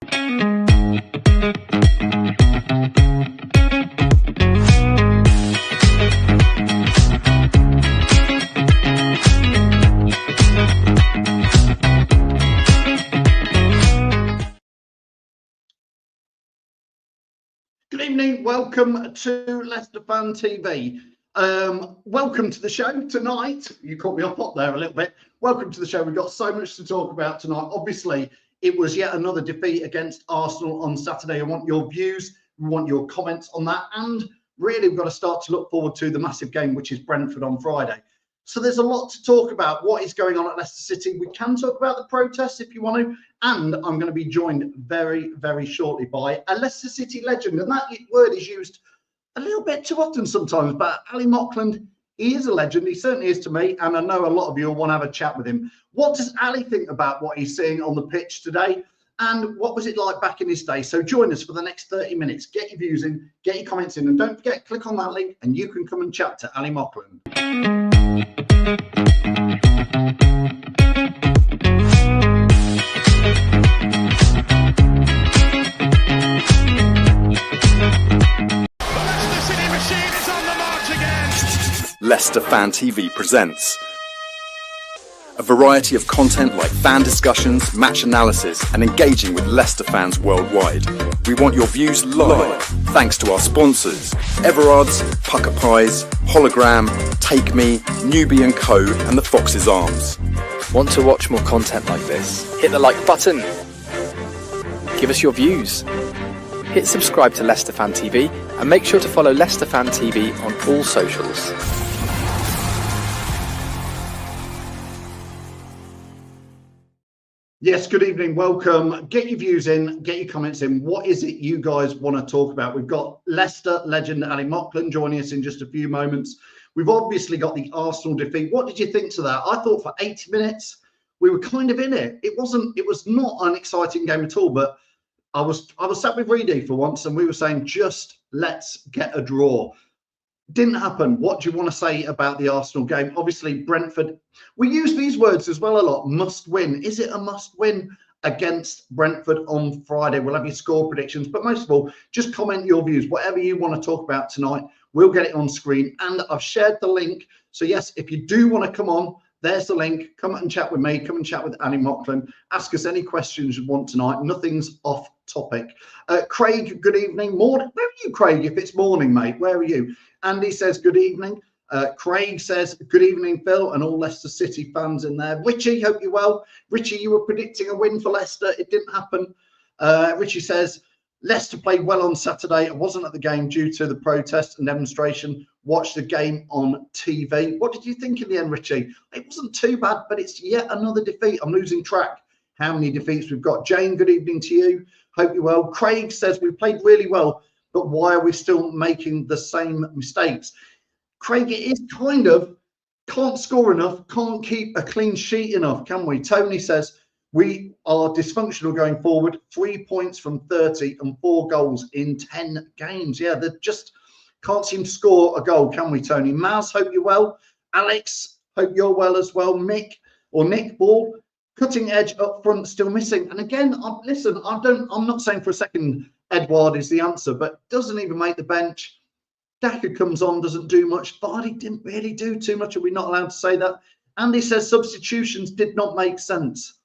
Good evening, welcome to Leicester Fan TV. Welcome to the show tonight. You caught me off hot there a little bit. Welcome to the show. We've got so much to talk about tonight. Obviously, it was yet another defeat against Arsenal on Saturday. I want your views, we want your comments on that. And really, we've got to start to look forward to the massive game, which is Brentford on Friday. So there's a lot to talk about. What is going on at Leicester City? We can talk about the protests if you want to. And I'm going to be joined very, very shortly by a Leicester City legend. And that word is used a little bit too often sometimes. But Ally Mauchlen, he is a legend. He certainly is to me. And I know a lot of you will want to have a chat with him. What does Ally think about what he's seeing on the pitch today? And what was it like back in his day? So join us for the next 30 minutes. Get your views in, get your comments in. And don't forget, click on that link and you can come and chat to Ally Mauchlen. Leicester Fan TV presents a variety of content like fan discussions, match analysis, and engaging with Leicester fans worldwide. We want your views live, thanks to our sponsors, Everard's, Pucker Pies, Hologram, Take Me, Newbie & Co, and the Fox's Arms. Want to watch more content like this? Hit the like button. Give us your views. Hit subscribe to Leicester Fan TV and make sure to follow Leicester Fan TV on all socials. Yes, good evening, welcome. Get your views in, get your comments in. What is it you guys want to talk about? We've got Leicester legend Ally Mauchlen joining us in just a few moments. We've obviously got the Arsenal defeat. What did you think to that? I thought for 80 minutes we were kind of in it. It was not an exciting game at all, but I was sat with Reedy for once and we were saying just let's get a draw. Didn't happen. What do you want to say about the Arsenal game? Obviously, Brentford, we use these words as well a lot. Must win. Is it a must win against Brentford on Friday? We'll have your score predictions. But most of all, just comment your views. Whatever you want to talk about tonight, we'll get it on screen. And I've shared the link. So, yes, if you do want to come on, there's the link. Come and chat with me. Come and chat with Ally Mauchlen. Ask us any questions you want tonight. Nothing's off topic. Craig, good evening. Morning. Where are you, Craig, if it's morning, mate? Where are you? Andy says good evening. Craig says good evening, Phil, and all Leicester City fans in there. Richie, hope you're well. Richie, you were predicting a win for Leicester. It didn't happen. Richie says Leicester played well on Saturday. I wasn't at the game due to the protest and demonstration. Watched the game on TV. What did you think in the end, Richie? It wasn't too bad, but it's yet another defeat. I'm losing track how many defeats we've got. Jane, good evening to you. Hope you're well. Craig says we played really well, but why are we still making the same mistakes? Craig, it is kind of can't score enough, can't keep a clean sheet enough, can we? Tony says we are dysfunctional going forward. 3 points from 30 and 4 goals in 10 games. Yeah, they just can't seem to score a goal, can we, Tony? Maz, hope you're well. Alex, hope you're well as well. Nick Ball, cutting edge up front, still missing. And again, I'm not saying for a second Edouard is the answer, but doesn't even make the bench. Daka comes on, doesn't do much. Vardy didn't really do too much. Are we not allowed to say that? Andy says substitutions did not make sense.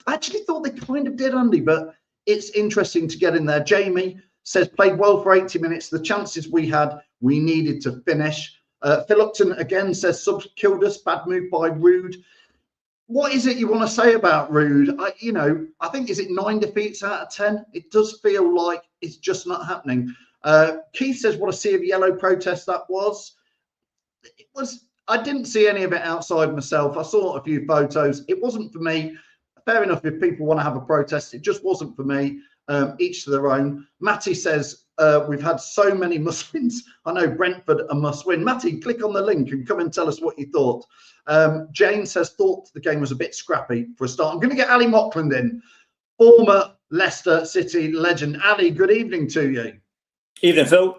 I actually thought they kind of did, Andy, but it's interesting to get in there. Jamie says played well for 80 minutes. The chances we had, we needed to finish. Phil Upton again says subs killed us. Bad move by Rude. What is it you want to say about Rude? I think, is it 9 defeats out of 10? It does feel like it's just not happening. Keith says, what a sea of yellow protest that was. I didn't see any of it outside myself. I saw a few photos. It wasn't for me. Fair enough if people want to have a protest. It just wasn't for me. Each to their own. Matty says, we've had so many must-wins. I know Brentford a must-win. Matty, click on the link and come and tell us what you thought. Jane says, thought the game was a bit scrappy for a start. I'm going to get Ally Mauchlen in. Former Leicester City legend. Ally, good evening to you. Evening, Phil.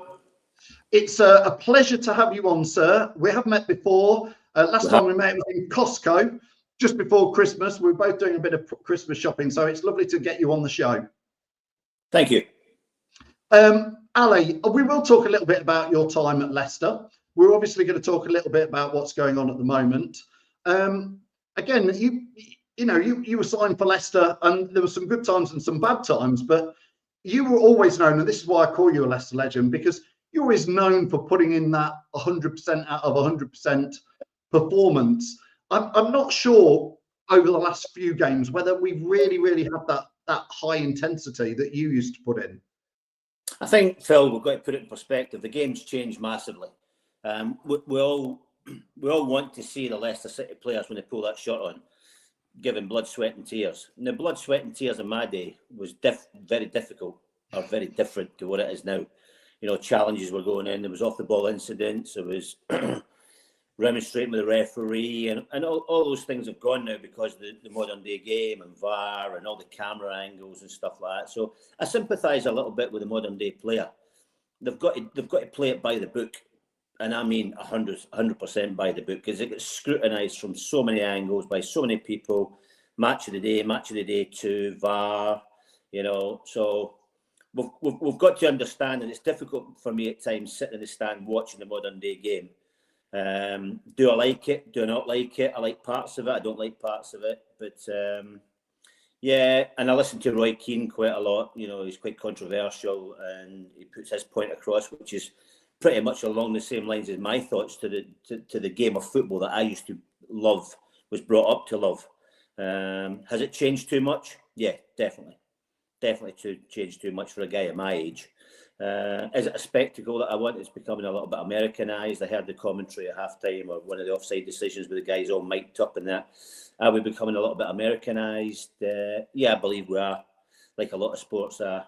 It's a pleasure to have you on, sir. We have met before. Last time we met was in Costco, just before Christmas. We were both doing a bit of Christmas shopping, so it's lovely to get you on the show. Thank you. Ali, we will talk a little bit about your time at Leicester. We're obviously going to talk a little bit about what's going on at the moment. Again, you were signed for Leicester, and there were some good times and some bad times, but you were always known, and this is why I call you a Leicester legend, because you're always known for putting in that 100% out of 100% performance. I'm not sure over the last few games whether we've really had that high intensity that you used to put in. I think, Phil, we've got to put it in perspective. The game's changed massively. We all want to see the Leicester City players when they pull that shot on, giving blood, sweat and tears. And the blood, sweat and tears in my day was very difficult, or very different to what it is now. Challenges were going in. There was off-the-ball incidents. There was remonstrating with the referee. And all those things have gone now because of the modern-day game and VAR and all the camera angles and stuff like that. So I sympathise a little bit with the modern-day player. They've got to play it by the book. And I mean 100% by the book, because it gets scrutinised from so many angles by so many people. Match of the day 2, VAR, So we've got to understand, and it's difficult for me at times sitting in the stand watching the modern day game. Do I like it? Do I not like it? I like parts of it. I don't like parts of it. But yeah, and I listen to Roy Keane quite a lot. He's quite controversial, and he puts his point across, which is pretty much along the same lines as my thoughts to the game of football that I used to love, was brought up to love. Has it changed too much? Yeah, definitely changed too much for a guy at my age. Is it a spectacle that I want? It's becoming a little bit Americanized. I heard the commentary at halftime, or one of the offside decisions with the guys all mic'd up and that. Are we becoming a little bit Americanized? Yeah, I believe we are, like a lot of sports are.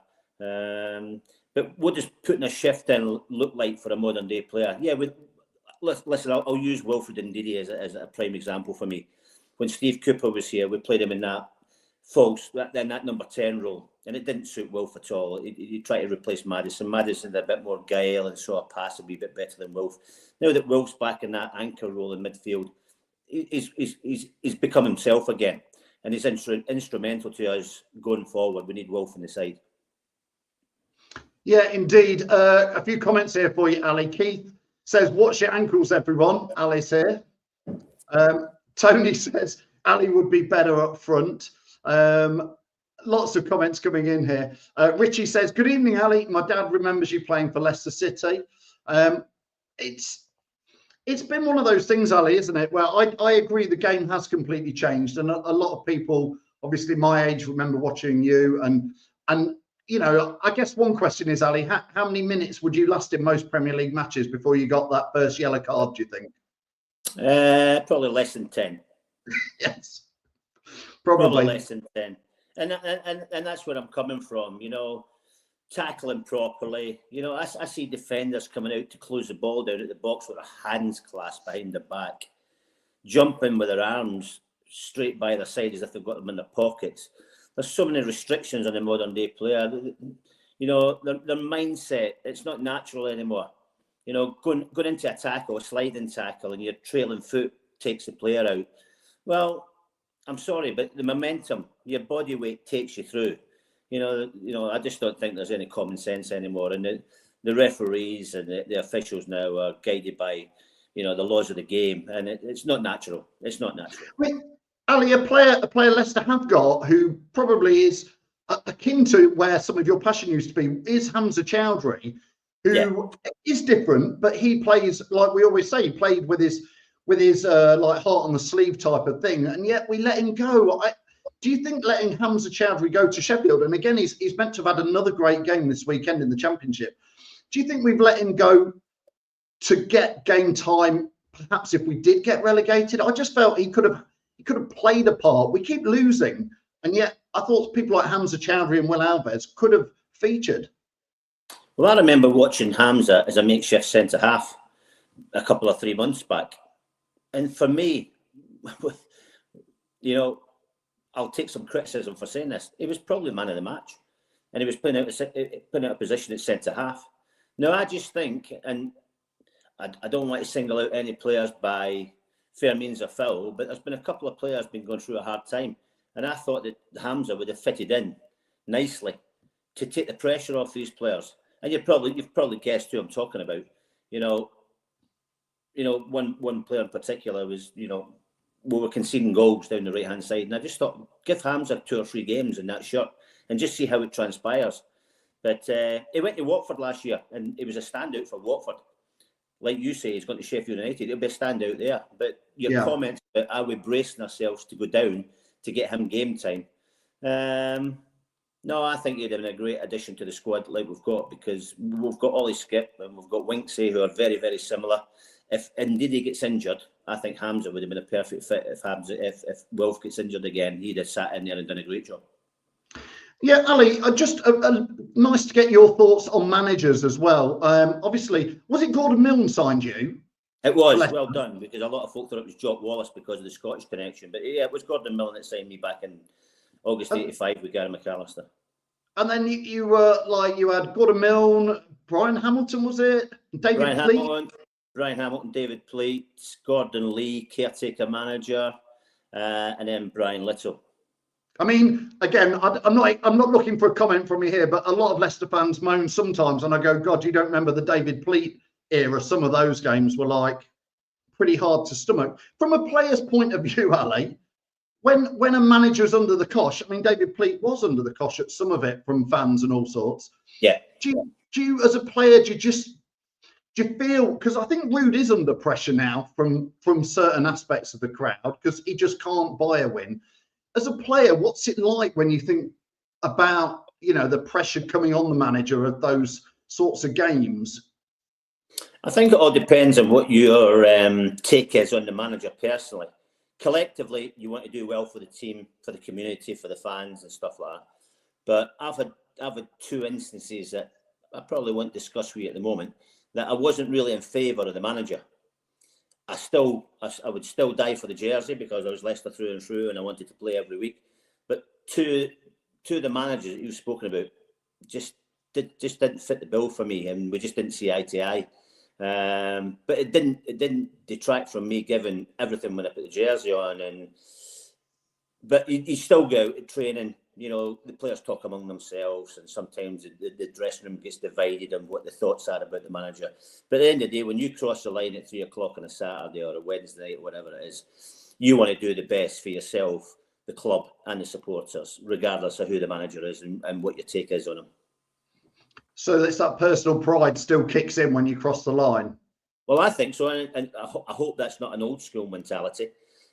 But what does putting a shift in look like for a modern day player? Yeah, listen, I'll use Wilfred Ndidi as a prime example for me. When Steve Cooper was here, we played him in that that number 10 role, and it didn't suit Wilf at all. He tried to replace Maddison. Maddison had a bit more guile and saw a pass a wee bit better than Wilf. Now that Wilf's back in that anchor role in midfield, he's become himself again, and he's instrumental to us going forward. We need Wilf on the side. Yeah, indeed. A few comments here for you, Ali. Keith says, watch your ankles, everyone. Ali's here. Tony says, Ali would be better up front. Lots of comments coming in here. Richie says, good evening, Ali. My dad remembers you playing for Leicester City. It's been one of those things, Ali, isn't it? Well, I agree the game has completely changed. And a lot of people, obviously my age, remember watching you. And I guess one question is, Ali, how many minutes would you last in most Premier League matches before you got that first yellow card, do you think? Probably less than 10. Yes, probably less than 10. And that's where I'm coming from, tackling properly. I see defenders coming out to close the ball down at the box with their hands clasped behind their back, jumping with their arms straight by their side as if they've got them in their pockets. There's so many restrictions on the modern day player. Their mindset, it's not natural anymore. Going into a tackle, a sliding tackle, and your trailing foot takes the player out. Well, I'm sorry, but the momentum, your body weight takes you through. I just don't think there's any common sense anymore. And the referees and the officials now are guided by, the laws of the game, and it's not natural. It's not natural. Wait, Ali, a player Leicester have got who probably is akin to where some of your passion used to be is Hamza Chowdhury, who is different, but he plays, like we always say, he played with his like heart on the sleeve type of thing, and yet we let him go. Do you think letting Hamza Chowdhury go to Sheffield, and again he's meant to have had another great game this weekend in the Championship, do you think we've let him go to get game time perhaps if we did get relegated? I just felt he could have played a part. We keep losing, and yet I thought people like Hamza Chowdhury and Will Alves could have featured. Well, I remember watching Hamza as a makeshift centre half a couple of 3 months back, and for me, I'll take some criticism for saying this. He was probably man of the match, and he was putting out a position at centre half. Now, I just think, and I don't want to single out any players by fair means or foul, but there's been a couple of players been going through a hard time, and I thought that Hamza would have fitted in nicely to take the pressure off these players. And you've probably guessed who I'm talking about. One player in particular was, we were conceding goals down the right-hand side, and I just thought, give Hamza 2 or 3 games in that shirt and just see how it transpires. But he went to Watford last year, and he was a standout for Watford. Like you say, he's going to Sheffield United. He'll be a standout there. But your comments about are we bracing ourselves to go down to get him game time? No, I think he'd have been a great addition to the squad like we've got, because we've got Ollie Skip and we've got Winksy, who are very, very similar. If indeed he gets injured, I think Hamza would have been a perfect fit. If Wilf gets injured again, he'd have sat in there and done a great job. Yeah, Ali, just nice to get your thoughts on managers as well. Obviously, was it Gordon Milne signed you? It was, well done, because a lot of folk thought it was Jock Wallace because of the Scottish connection. But yeah, it was Gordon Milne that signed me back in August '85 with Gary McAllister. And then you were you had Gordon Milne, Brian Hamilton, was it? David Pleat? Brian Hamilton, David Pleat, Gordon Lee, caretaker manager, and then Brian Little. I mean, again, I'm not looking for a comment from you here, but a lot of Leicester fans moan sometimes, and I go, God, you don't remember the David Pleat era? Some of those games were pretty hard to stomach. From a player's point of view, Ali, when a manager's under the cosh, I mean, David Pleat was under the cosh at some of it from fans and all sorts. Yeah. Do you as a player, do you feel, because I think Ruud is under pressure now from certain aspects of the crowd, because he just can't buy a win. As a player, what's it like when you think about, the pressure coming on the manager of those sorts of games? I think it all depends on what your take is on the manager personally. Collectively, you want to do well for the team, for the community, for the fans and stuff like that. But I've had 2 instances that I probably won't discuss with you at the moment, that I wasn't really in favour of the manager. I would still die for the jersey because I was Leicester through and through and I wanted to play every week. But two of the managers that you've spoken about just didn't fit the bill for me, and we just didn't see eye to eye. But it didn't detract from me giving everything when I put the jersey on. But you still go out at training. The players talk among themselves, and sometimes the dressing room gets divided on what the thoughts are about the manager. But at the end of the day, when you cross the line at 3 o'clock on a Saturday or a Wednesday night or whatever it is, you want to do the best for yourself, the club and the supporters, regardless of who the manager is and what your take is on him. So it's that personal pride still kicks in when you cross the line? Well, I think so, and I hope that's not an old school mentality.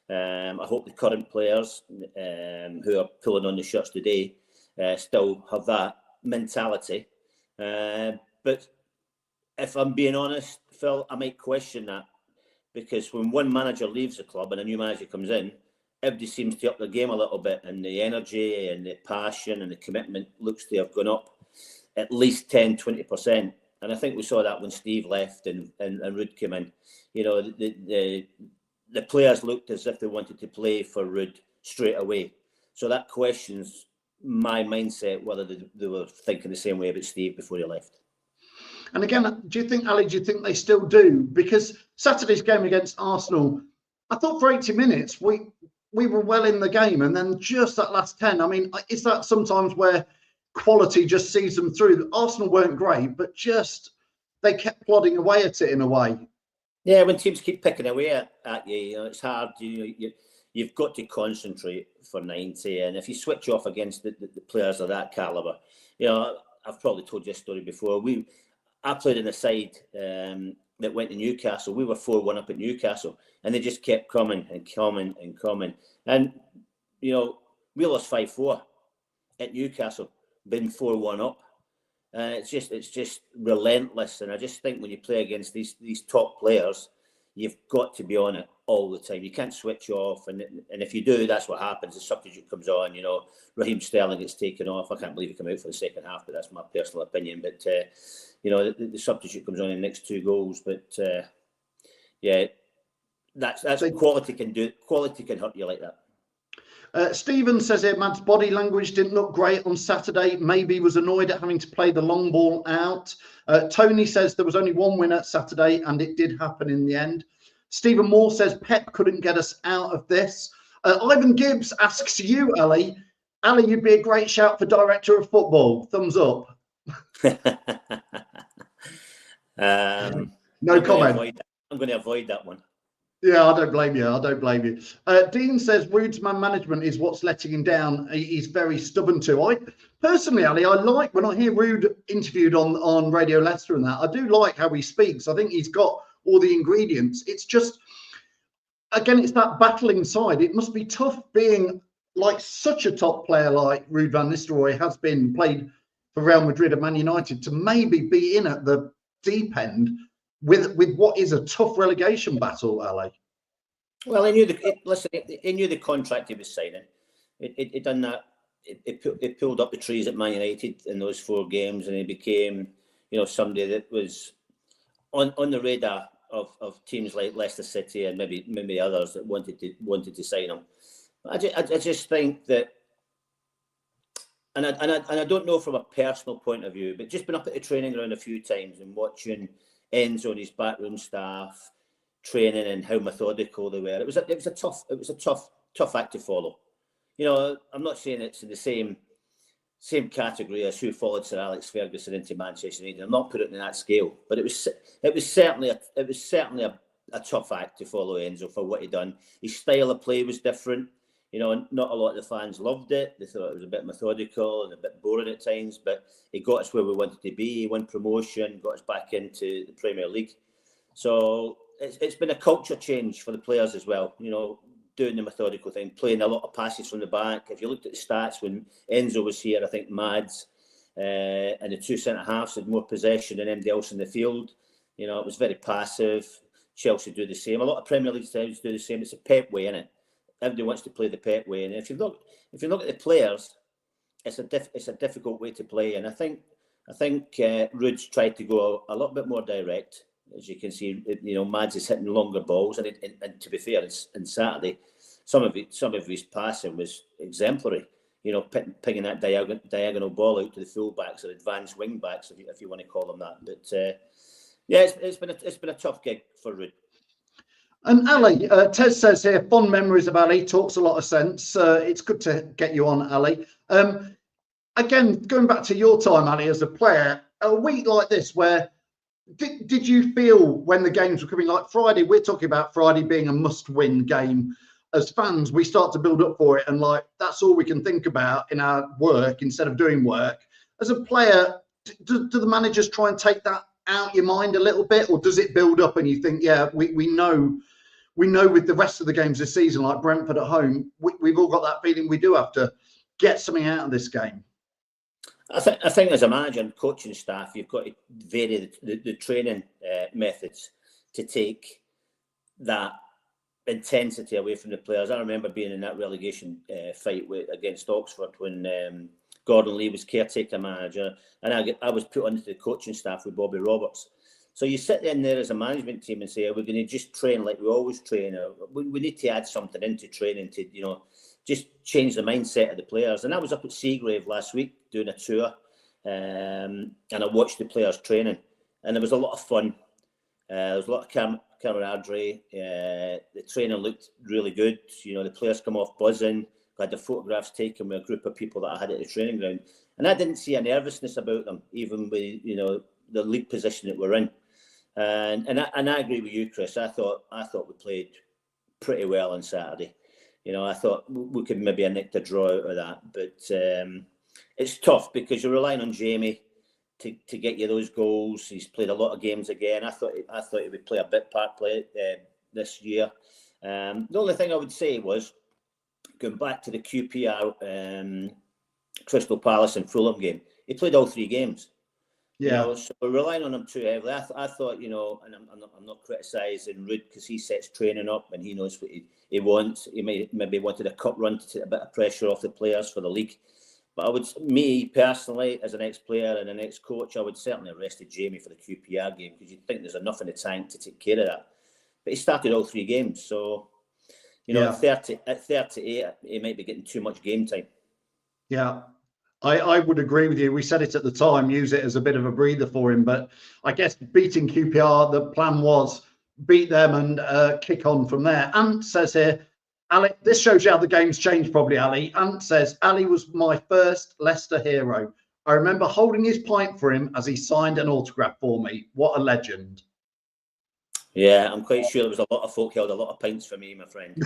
I hope the current players who are pulling on the shirts today still have that mentality. But if I'm being honest, Phil, I might question that, because when one manager leaves the club and a new manager comes in, everybody seems to up their game a little bit, and the energy and the passion and the commitment looks to have gone up at least 10-20%. And I think we saw that when Steve left and Ruud came in. The players looked as if they wanted to play for Ruud straight away. So that questions my mindset, whether they were thinking the same way about Steve before he left. And again, do you think they still do? Because Saturday's game against Arsenal, I thought for 80 minutes, we were well in the game. And then just that last 10, I mean, is that sometimes where quality just sees them through? Arsenal weren't great, but just they kept plodding away at it in a way. Yeah, when teams keep picking away at you, it's hard. You've got to concentrate for 90, and if you switch off against the players of that calibre, I've probably told you a story before. I played in a side that went to Newcastle. We were 4-1 up at Newcastle, and they just kept coming and coming and coming. And we lost 5-4 at Newcastle, been 4-1 up. It's just relentless, and I just think when you play against these top players, you've got to be on it all the time. You can't switch off, and if you do, that's what happens. The substitute comes on. Raheem Sterling gets taken off. I can't believe he came out for the second half, but that's my personal opinion. But the substitute comes on in the next 2 goals. But that's what quality can do. Quality can hurt you like that. Stephen says here, Mad's body language didn't look great on Saturday. Maybe he was annoyed at having to play the long ball out. Tony says there was only one winner Saturday, and it did happen in the end. Stephen Moore says Pep couldn't get us out of this. Ivan Gibbs asks you, Ali, Ali, you'd be a great shout for director of football. Thumbs up. No comment. I'm going to avoid that one. Yeah, I don't blame you. I don't blame you. Dean says Rude's man management is what's letting him down. He's very stubborn too. I personally, Ali, I like when I hear Rude interviewed on Radio Leicester and that. I do like how he speaks. I think he's got all the ingredients. It's just, again, it's that battling side. It must be tough being like such a top player like Ruud van Nistelrooy has been, played for Real Madrid and Man United, to maybe be in at the deep end with what is a tough relegation battle, Ali. Well, he knew he knew the contract he was signing. It done that. It pulled up the trees at Man United in those 4 games, and he became, somebody that was on the radar of teams like Leicester City and maybe others that wanted to sign him. I just think that, and I don't know from a personal point of view, but just been up at the training ground a few times and watching Enzo and his backroom staff training and how methodical they were. It was a tough act to follow. I'm not saying it's in the same category as who followed Sir Alex Ferguson into Manchester United. I'm not putting it in that scale, but it was certainly a tough act to follow Enzo for what he done. His style of play was different. Not a lot of the fans loved it. They thought it was a bit methodical and a bit boring at times, but it got us where we wanted to be. He won promotion, got us back into the Premier League. So it's been a culture change for the players as well, doing the methodical thing, playing a lot of passes from the back. If you looked at the stats when Enzo was here, I think Mads and the 2 centre-halves had more possession than anybody else in the field. It was very passive. Chelsea do the same. A lot of Premier League teams do the same. It's a Pep way, innit? Everybody wants to play the Pep way, and if you look at the players, it's a difficult way to play. And I think Ruud's tried to go a little bit more direct, as you can see. Mads is hitting longer balls, and to be fair, on Saturday, some of his passing was exemplary. Pinging that diagonal ball out to the fullbacks or advanced wing backs, if you want to call them that. But it's been a tough gig for Ruud. And Ali, Tez says here, fond memories of Ali, talks a lot of sense. It's good to get you on, Ali. Again, going back to your time, Ali, as a player, a week like this, where did you feel when the games were coming, like Friday, we're talking about Friday being a must-win game. As fans, we start to build up for it, and that's all we can think about in our work instead of doing work. As a player, do the managers try and take that out your mind a little bit, or does it build up and you think, yeah, we know with the rest of the games this season, like Brentford at home, we've all got that feeling we do have to get something out of this game? I think as a manager and coaching staff, you've got to vary the training methods to take that intensity away from the players. I remember being in that relegation fight against Oxford when Gordon Lee was caretaker manager, and I was put onto the coaching staff with Bobby Roberts. So you sit in there as a management team and say, are we going to just train like we always train? Or we need to add something into training to, just change the mindset of the players. And I was up at Seagrave last week doing a tour, and I watched the players training, and there was a lot of fun. There was a lot of camaraderie. The training looked really good. The players come off buzzing. I had the photographs taken with a group of people that I had at the training ground, and I didn't see a nervousness about them, even with the league position that we're in. And I agree with you, Chris. I thought we played pretty well on Saturday. I thought we could maybe have nicked a draw out of that, but it's tough because you're relying on Jamie to get you those goals. He's played a lot of games again. I thought he would play a bit part play this year. The only thing I would say was, going back to the QPR Crystal Palace and Fulham game, he played all 3 games. Yeah. So we're relying on him too heavily. I thought, and I'm not criticising Ruud because he sets training up and he knows what he wants. He maybe wanted a cup run to take a bit of pressure off the players for the league. But me personally, as an ex-player and an ex-coach, I would certainly have rested Jamie for the QPR game because you'd think there's enough in the tank to take care of that. But he started all 3 games, so at 38, he might be getting too much game time. Yeah. I would agree with you. We said it at the time, use it as a bit of a breather for him. But I guess beating QPR, the plan was beat them and kick on from there. Ant says here, Ali, this shows you how the game's changed, probably, Ali. Ant says, Ali was my first Leicester hero. I remember holding his pint for him as he signed an autograph for me. What a legend. Yeah, I'm quite sure there was a lot of folk held a lot of pints for me, my friend.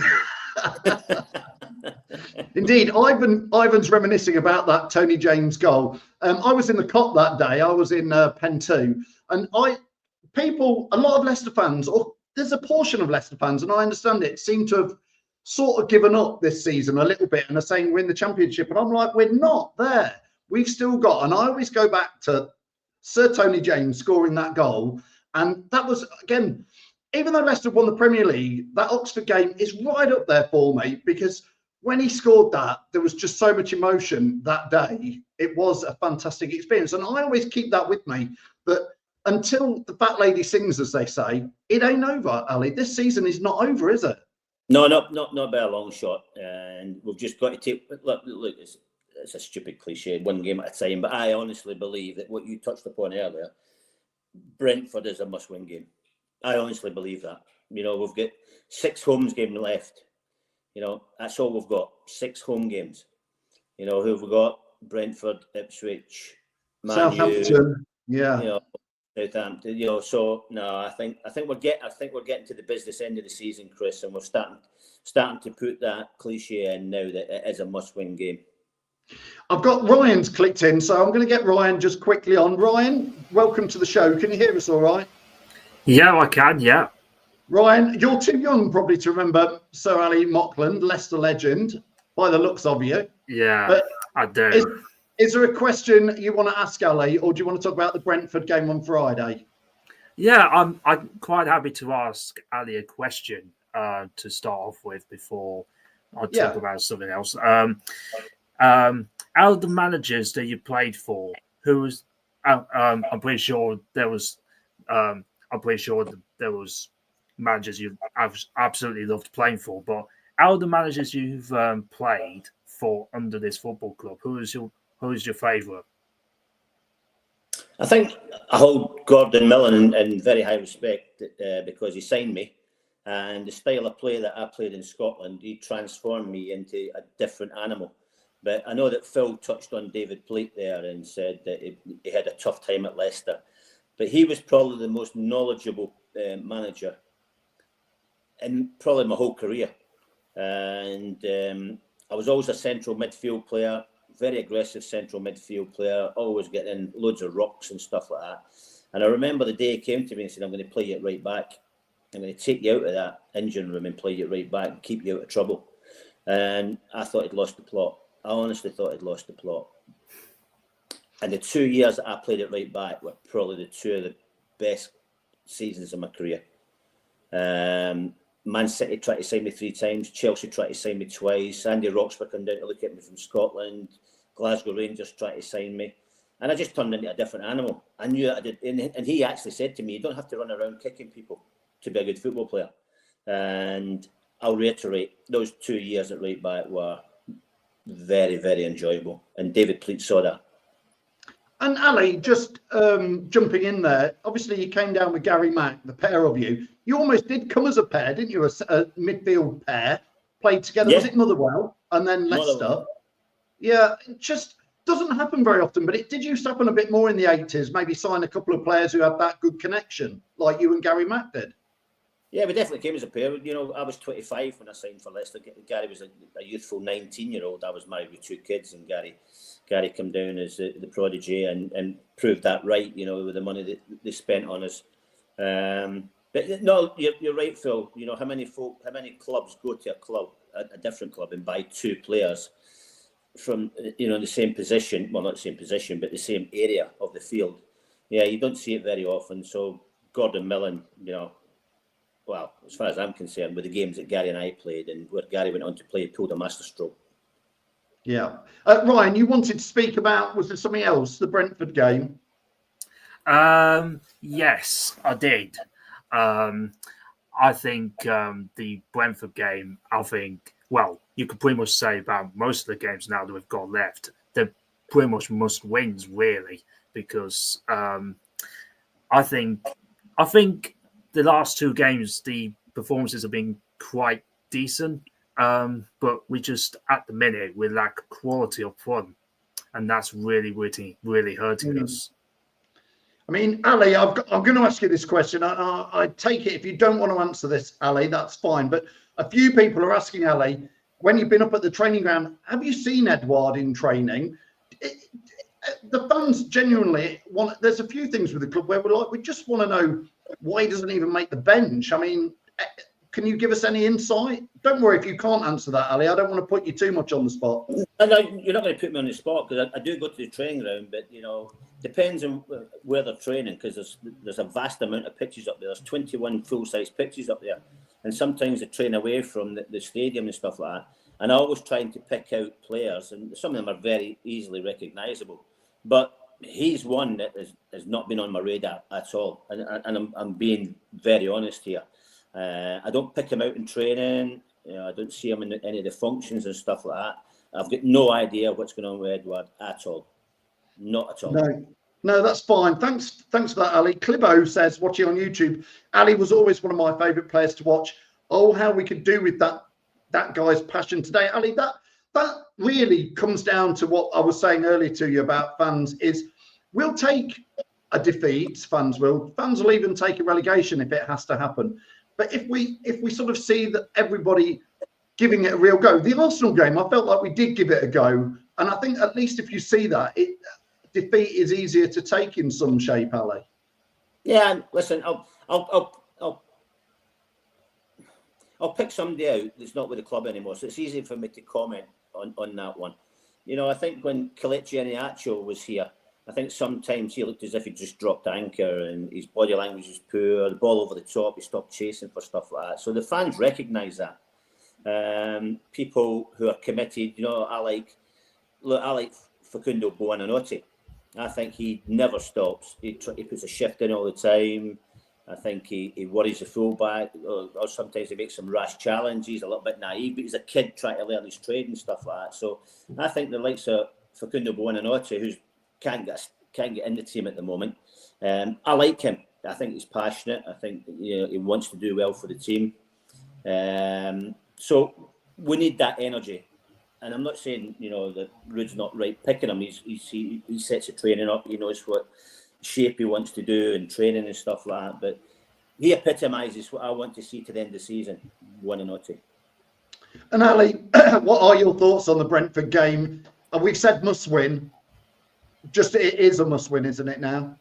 Indeed, Ivan's reminiscing about that Tony James goal. I was in the Cop that day. I was in Pen 2, and a lot of Leicester fans, or there's a portion of Leicester fans, and I understand it, seem to have sort of given up this season a little bit and are saying we're in the Championship. And I'm like, we're not there. We've still got, and I always go back to Sir Tony James scoring that goal. And that was, again, even though Leicester won the Premier League, that Oxford game is right up there for me, because when he scored that, there was just so much emotion that day. It was a fantastic experience. And I always keep that with me, that until the fat lady sings, as they say, it ain't over, Ali. This season is not over, is it? No, not by a long shot. And we've just got to take, look, it's a stupid cliche, one game at a time, but I honestly believe that what you touched upon earlier, Brentford is a must-win game. I honestly believe that. You know, we've got 6 home games left. You know, that's all we've got, 6 home games. You know, who have we got? Brentford, Ipswich, Southampton, yeah. You know, Southampton. You know, so no, I think we're getting to the business end of the season, Chris, and we're starting to put that cliche in now that it is a must-win game. I've got Ryan's clicked in, so I'm going to get Ryan just quickly on. Ryan, welcome to the show. Can you hear us all right? Yeah, I can, yeah. Ryan, you're too young probably to remember Sir Ally Mauchlen, Leicester legend, by the looks of you. Yeah, but I do. Is there a question you want to ask Ali, or do you want to talk about the Brentford game on Friday? Yeah, I'm quite happy to ask Ali a question to start off with before I talk about something else. Out of the managers that you played for, who was? I'm pretty sure there was. I'm pretty sure there was managers you absolutely loved playing for. But out of the managers you've played for under this football club, who is your favourite? I think I hold Gordon Millen in very high respect because he signed me, and the style of play that I played in Scotland, he transformed me into a different animal. But I know that Phil touched on David Pleat there and said that he had a tough time at Leicester. But he was probably the most knowledgeable manager in probably my whole career. And I was always a central midfield player, very aggressive central midfield player, always getting in loads of rocks and stuff like that. And I remember the day he came to me and said, I'm going to play you at right back. I'm going to take you out of that engine room and play you at right back and keep you out of trouble. And I thought he'd lost the plot. I honestly thought I'd lost the plot. And the 2 years that I played at right back were probably the 2 of the best seasons of my career. Man City tried to sign me 3 times. Chelsea tried to sign me twice. Andy Roxburgh came down to look at me from Scotland. Glasgow Rangers tried to sign me. And I just turned into a different animal. I knew that I did. And he actually said to me, you don't have to run around kicking people to be a good football player. And I'll reiterate, those 2 years at right back were very, very enjoyable. And David Pleat saw that. And Ali, just jumping in there, obviously you came down with Gary Mack, the pair of you. You almost did come as a pair, didn't you? A midfield pair, played together. Yeah. Was it Motherwell and then Leicester? Motherwell. Yeah, it just doesn't happen very often, but it did used to happen a bit more in the 80s, maybe sign a couple of players who had that good connection, like you and Gary Mack did. Yeah, we definitely came as a pair. You know, I was 25 when I signed for Leicester. Gary was a youthful 19-year-old. I was married with 2 kids, and Gary came down as the prodigy and proved that right, you know, with the money that they spent on us. But no, you're right, Phil. You know, how many clubs go to a different club and buy 2 players from, you know, the same position, well, not the same position, but the same area of the field. Yeah, you don't see it very often. So Gordon Millen, you know, well, as far as I'm concerned, with the games that Gary and I played and where Gary went on to play, pulled a masterstroke. Yeah. Ryan, you wanted to speak about, was there something else, the Brentford game? Yes, I did. I think the Brentford game, well, you could pretty much say about most of the games now that we've got left, they're pretty much must wins, really, because I think the last 2 games, the performances have been quite decent. But we just, at the minute, we lack quality up front, and that's really hurting us. I mean, Ali, I'm going to ask you this question. I take it if you don't want to answer this, Ali, that's fine. But a few people are asking, Ali, when you've been up at the training ground, have you seen Edouard in training? The fans genuinely want. There's a few things with the club where we just want to know why he doesn't even make the bench. I mean, can you give us any insight? Don't worry if you can't answer that, Ali. I don't want to put you too much on the spot. No, you're not going to put me on the spot because I do go to the training ground, but depends on where they're training because there's a vast amount of pitches up there. There's 21 full-size pitches up there, and sometimes they train away from the stadium and stuff like that. And I'm always trying to pick out players, and some of them are very easily recognisable. But he's one that has not been on my radar at all, and I'm being very honest here. I don't pick him out in training. I don't see him in any of the functions and stuff like that. I've got no idea what's going on with Edouard at all. Not at all. No, that's fine. Thanks for that, Ali. Clibo says, watching on YouTube, Ali was always one of my favourite players to watch. Oh, how we could do with that guy's passion today. Ali, that really comes down to what I was saying earlier to you about fans is we'll take a defeat, fans will even take a relegation if it has to happen. But if we sort of see that everybody giving it a real go, the Arsenal game, I felt like we did give it a go. And I think at least if you see that, defeat is easier to take in some shape, Ali. Yeah, listen, I'll pick somebody out that's not with the club anymore, so it's easy for me to comment on that one. I think when Kelechi Iheanacho was here, I think sometimes he looked as if he just dropped anchor and his body language was poor, the ball over the top, he stopped chasing for stuff like that. So the fans recognise that. People who are committed, I like Facundo Buonanotte. I think he never stops. He puts a shift in all the time. I think he worries the fullback, or sometimes he makes some rash challenges, a little bit naive, but he's a kid trying to learn his trade and stuff like that. So I think the likes of Facundo Buonanotte, who can't get in the team at the moment, I like him. I think he's passionate. I think he wants to do well for the team. So we need that energy. And I'm not saying that Ruud's not right picking him. He sets the training up. He knows what shape he wants to do and training and stuff like that. But he epitomises what I want to see to the end of the season. Buonanotte. And Ali, what are your thoughts on the Brentford game? We've said must win. Just it is a must win, isn't it now?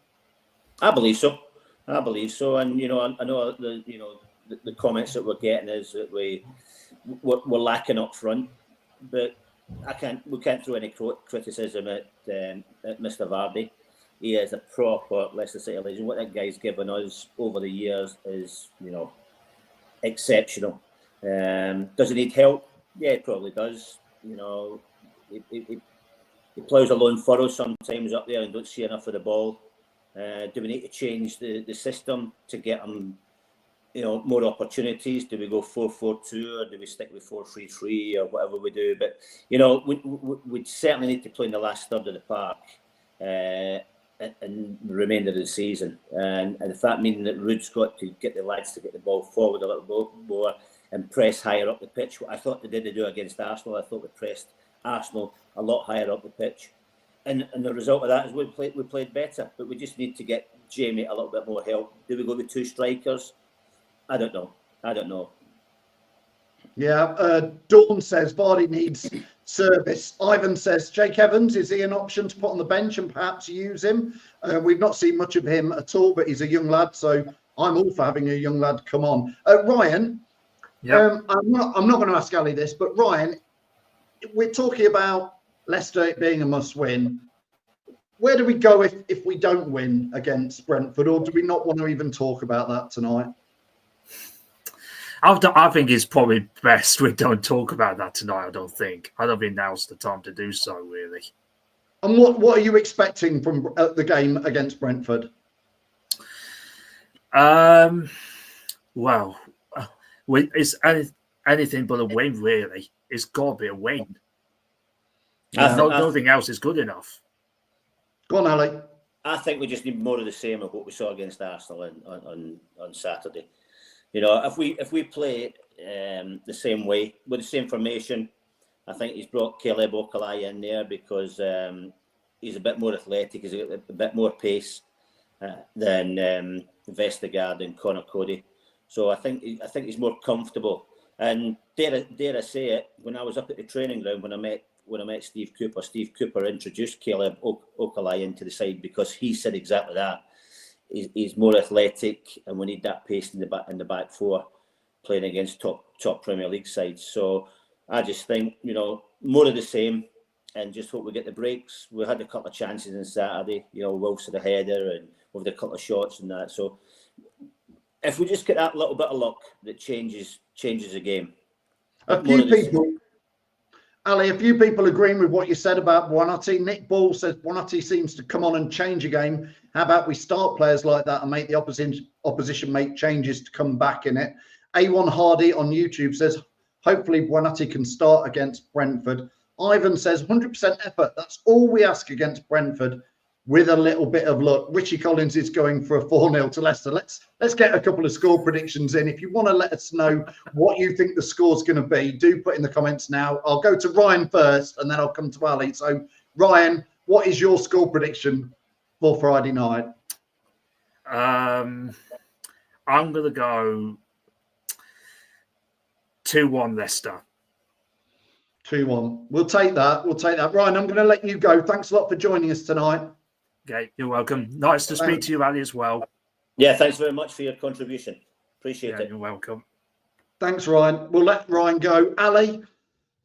I believe so. And I know the comments that we're getting is that we're lacking up front, but we can't throw any criticism at Mr. Vardy. He is a proper Leicester City legend. What that guy's given us over the years is exceptional. Does he need help? Yeah, he probably does. He ploughs a lone furrow sometimes up there and don't see enough of the ball. Do we need to change the system to get him, more opportunities? Do we go 4-4-2 or do we stick with 4-3-3 or whatever we do? But we certainly need to play in the last third of the park and the remainder of the season. And if that means that Ruud's got to get the lads to get the ball forward a little more and press higher up the pitch, what I thought they did do against Arsenal, I thought we pressed Arsenal a lot higher up the pitch, and the result of that is we played better. But we just need to get Jamie a little bit more help. Do we go with two strikers? I don't know. Yeah, Dawn says Vardy needs service. Ivan says Jake Evans, is he an option to put on the bench and perhaps use him? We've not seen much of him at all, but he's a young lad, so I'm all for having a young lad come on. Ryan, I'm not going to ask Ali this, but Ryan, we're talking about Leicester being a must-win. Where do we go if we don't win against Brentford, or do we not want to even talk about that tonight? I think it's probably best we don't talk about that tonight. I don't think now's the time to do so, really. And what are you expecting from the game against Brentford? Well, it's anything but a win, really. It's got to be a win. Nothing else is good enough. Go on, Ali. I think we just need more of the same of what we saw against Arsenal on Saturday. If we play the same way with the same formation. I think he's brought Caleb Okalai in there because he's a bit more athletic, he's a bit more pace than Vestergaard and Connor Cody. So I think he's more comfortable. And dare I say it, when I was up at the training ground when I met Steve Cooper introduced Caleb Okalai into the side because he said exactly that. He's more athletic, and we need that pace in the back four, playing against top Premier League sides. So I just think, more of the same, and just hope we get the breaks. We had a couple of chances on Saturday, Wilson had a header, and we've had a couple of shots and that. So if we just get that little bit of luck, that changes the game. A few people, Ali, agreeing with what you said about Buonanotte. Nick Ball says Buonanotte seems to come on and change a game. How about we start players like that and make the opposition make changes to come back in it? A1 Hardy on YouTube says, hopefully Buonanotte can start against Brentford. Ivan says 100% effort. That's all we ask against Brentford, with a little bit of luck. Richie Collins is going for a 4-0 to Leicester. Let's get a couple of score predictions in. If you want to let us know what you think the score's going to be, do put in the comments now. I'll go to Ryan first, and then I'll come to Ali. So, Ryan, what is your score prediction for Friday night? I'm going to go 2-1 Leicester. 2-1. We'll take that. Ryan, I'm going to let you go. Thanks a lot for joining us tonight. Okay, you're welcome. Nice to speak to you, Ali, as well. Yeah, thanks very much for your contribution. Appreciate it. You're welcome. Thanks, Ryan. We'll let Ryan go. Ali,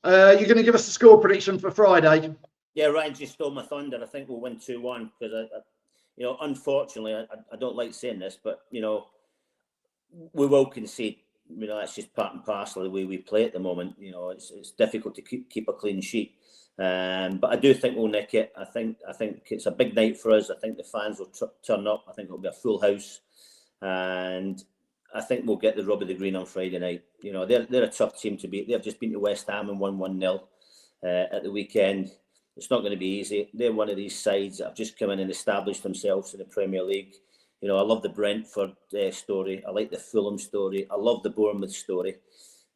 you're going to give us a score prediction for Friday? Yeah, Ryan just stole my thunder. I think we'll win 2-1 because, unfortunately, I don't like saying this, but, we will concede. That's just part and parcel of the way we play at the moment. It's difficult to keep a clean sheet. But I do think we'll nick it. I think it's a big night for us. I think the fans will turn up. I think it'll be a full house, and I think we'll get the rub of the green on Friday night. They're a tough team to beat. They've just been to West Ham and won 1-0 at the weekend. It's not going to be easy. They're one of these sides that have just come in and established themselves in the Premier League. I love the Brentford story. I like the Fulham story. I love the Bournemouth story.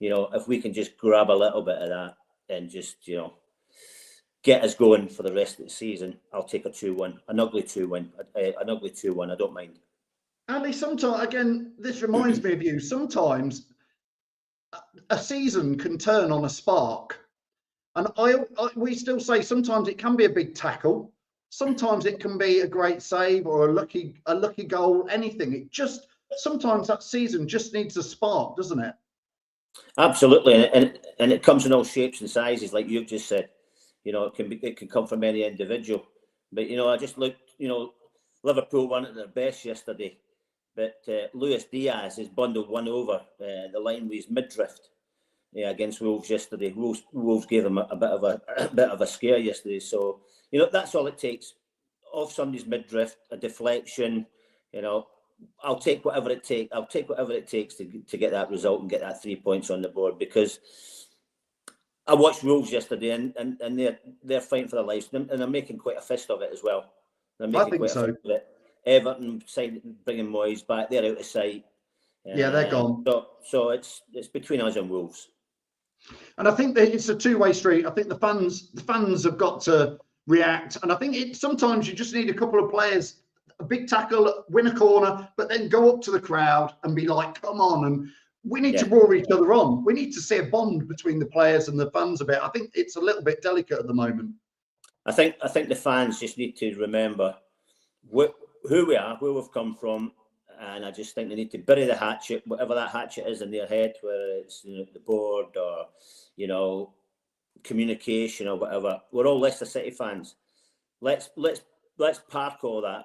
If we can just grab a little bit of that and just, get us going for the rest of the season, I'll take a 2-1. An ugly 2-1. I don't mind. Ali, sometimes, again, this reminds me of you. Sometimes a season can turn on a spark. And we still say sometimes it can be a big tackle. Sometimes it can be a great save or a lucky goal, anything. Sometimes that season just needs a spark, doesn't it? Absolutely. And it comes in all shapes and sizes, like you've just said. It can come from any individual. But, I just looked, Liverpool weren't at their best yesterday. But Luis Diaz has bundled one over the line with his midriff against Wolves yesterday. Wolves gave them a bit of a scare yesterday. So, that's all it takes. Off somebody's midriff, a deflection, I'll take whatever it takes. I'll take whatever it takes to get that result and get that 3 points on the board, because I watched Wolves yesterday and they're fighting for their lives, and they're making quite a fist of it as well. I think so. Everton bringing Moyes back. They're out of sight. Yeah, they're gone. So it's between us and Wolves. And I think that it's a two-way street. I think the fans have got to react, and I think sometimes you just need a couple of players, a big tackle, win a corner, but then go up to the crowd and be like, "Come on!" And we need to roar each other on. We need to see a bond between the players and the fans a bit. I think it's a little bit delicate at the moment. I think the fans just need to remember who we are, where we've come from, and I just think they need to bury the hatchet, whatever that hatchet is in their head, whether it's the board or communication or whatever. We're all Leicester City fans. Let's park all that,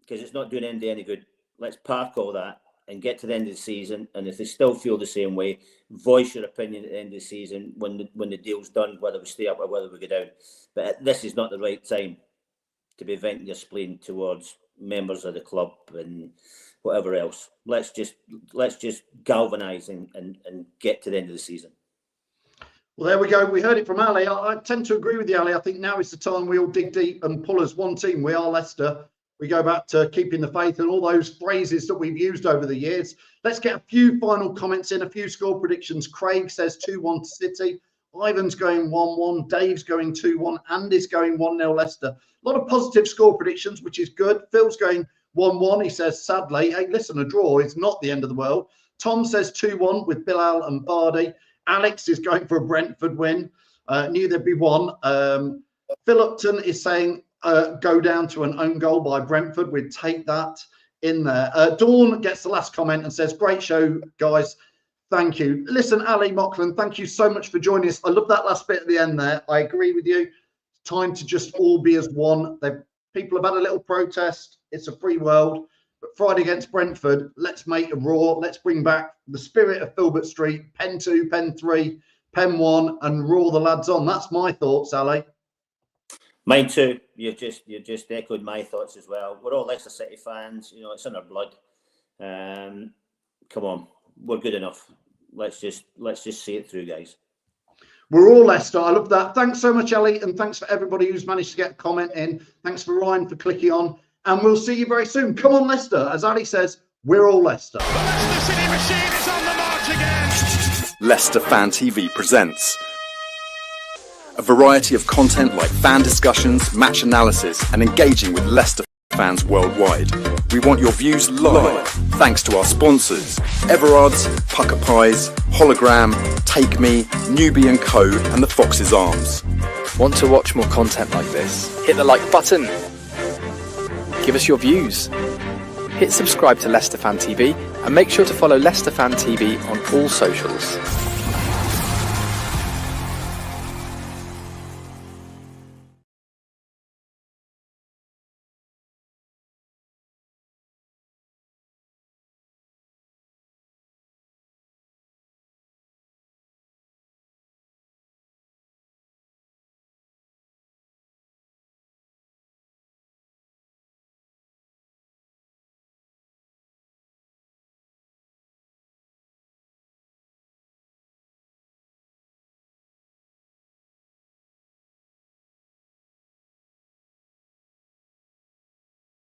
because it's not doing anybody any good. Let's park all that and get to the end of the season. And if they still feel the same way, voice your opinion at the end of the season when the deal's done, whether we stay up or whether we go down. But this is not the right time to be venting your spleen towards members of the club and whatever else. Let's just galvanise and get to the end of the season. Well, there we go. We heard it from Ali. I tend to agree with you, Ali. I think now is the time we all dig deep and pull as one team. We are Leicester. We go back to keeping the faith and all those phrases that we've used over the years. Let's get a few final comments in, a few score predictions. Craig says 2-1 to City. Ivan's going 1-1. Dave's going 2-1. Andy's going 1-0 Leicester. A lot of positive score predictions, which is good. Phil's going 1-1. He says, sadly, hey, listen, a draw is not the end of the world. Tom says 2-1 with Bilal and Bardi. Alex is going for a Brentford win. Knew there'd be one. Phil Upton is saying go down to an own goal by Brentford. We'd take that in there. Dawn gets the last comment and says, great show, guys. Thank you. Listen, Ally Mauchlen, thank you so much for joining us. I love that last bit at the end there. I agree with you. It's time to just all be as one. People have had a little protest. It's a free world. But Friday against Brentford, let's make a roar. Let's bring back the spirit of Filbert Street, Pen 2, Pen 3, Pen 1, and roar the lads on. That's my thoughts, Ally. Mine too. You just echoed my thoughts as well. We're all Leicester City fans. You know, it's in our blood. Come on, we're good enough. Let's just see it through, guys. We're all Leicester. I love that. Thanks so much, Ellie, and thanks for everybody who's managed to get a comment in. Thanks for Ryan for clicking on, and we'll see you very soon. Come on, Leicester. As Ali says, we're all Leicester. The Leicester City machine is on the march again. Leicester Fan TV presents a variety of content like fan discussions, match analysis, and engaging with Leicester fans worldwide. We want your views live, thanks to our sponsors, Everard's, Pucker Pies, Hologram, Take Me, Newbie & Co, and the Fox's Arms. Want to watch more content like this? Hit the like button. Give us your views. Hit subscribe to Leicester Fan TV and make sure to follow Leicester Fan TV on all socials.